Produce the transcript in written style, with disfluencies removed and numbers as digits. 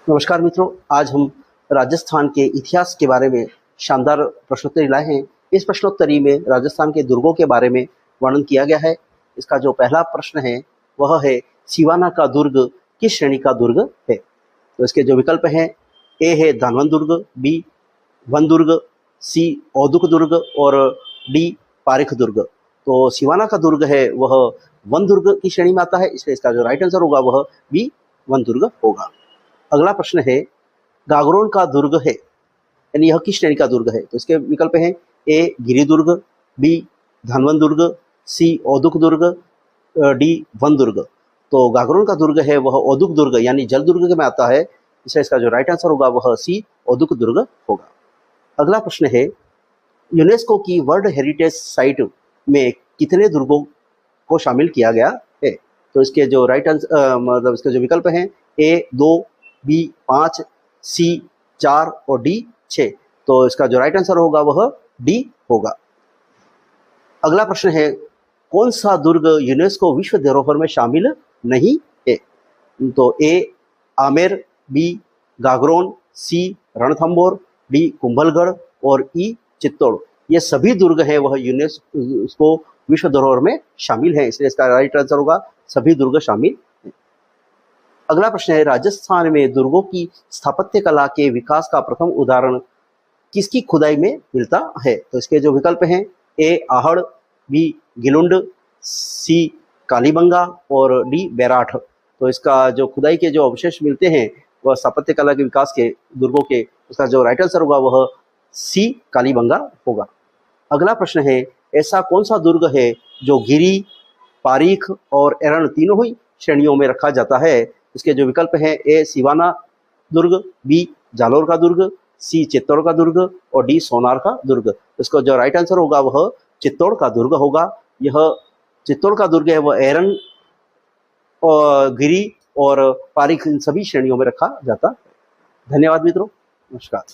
नमस्कार मित्रों, आज हम राजस्थान के इतिहास के बारे में शानदार प्रश्नोत्तरी लाए हैं। इस प्रश्नोत्तरी में राजस्थान के दुर्गों के बारे में वर्णन किया गया है। इसका जो पहला प्रश्न है वह है सिवाना का दुर्ग किस श्रेणी का दुर्ग है। तो इसके जो विकल्प हैं, ए है धानवन दुर्ग, बी वन दुर्ग, सी औदुक दुर्ग और डी पारिख दुर्ग। तो सिवाना का दुर्ग है वह वन दुर्ग की श्रेणी में आता है, इसलिए इसका जो राइट आंसर होगा वह बी वन दुर्ग होगा। अगला प्रश्न है गागरोन का दुर्ग है, यानी यह किस श्रेणी का दुर्ग है। तो इसके विकल्प हैं, ए गिरी दुर्ग, बी धनवन दुर्ग, सी औदुक दुर्ग, डी वन दुर्ग। तो गागरोन का दुर्ग है वह औदुक दुर्ग यानी जल दुर्ग में आता है, इसलिए इसका जो राइट आंसर होगा वह सी औदुक दुर्ग होगा। अगला प्रश्न है यूनेस्को की वर्ल्ड हेरिटेज साइट में कितने दुर्गों को शामिल किया गया है। तो इसके जो राइट आंसर मतलब इसके जो विकल्प हैं, ए 2, बी 5, सी 4 और डी 6। तो इसका जो राइट आंसर होगा वह डी होगा। अगला प्रश्न है कौन सा दुर्ग यूनेस्को विश्व धरोहर में शामिल नहीं है। तो ए आमेर, बी गागरोन, सी रणथंबोर, डी कुंभलगढ़ और ई चित्तौड़। ये सभी दुर्ग हैं वह यूनेस्को विश्व धरोहर में शामिल हैं, इसलिए इसका राइट आंसर होगा सभी दुर्ग शामिल। अगला प्रश्न है राजस्थान में दुर्गों की स्थापत्य कला के विकास का प्रथम उदाहरण किसकी खुदाई में मिलता है। तो इसके जो विकल्प हैं, ए आहड़, बी गिलुंड, सी कालीबंगा और डी बैराठ। तो इसका जो खुदाई के जो अवशेष मिलते हैं वह स्थापत्य कला के विकास के दुर्गों के, उसका जो राइट आंसर होगा वह सी कालीबंगा होगा। अगला प्रश्न है ऐसा कौन सा दुर्ग है जो गिरी, पारीख और एरण तीनों ही श्रेणियों में रखा जाता है। इसके जो विकल्प हैं, ए सिवाना दुर्ग, बी जालोर का दुर्ग, सी चित्तौड़ का दुर्ग और डी सोनार का दुर्ग। इसका जो राइट आंसर होगा वह चित्तौड़ का दुर्ग होगा। यह चित्तौड़ का दुर्ग है वह एरन और गिरी और पारीख इन सभी श्रेणियों में रखा जाता है। धन्यवाद मित्रों, नमस्कार।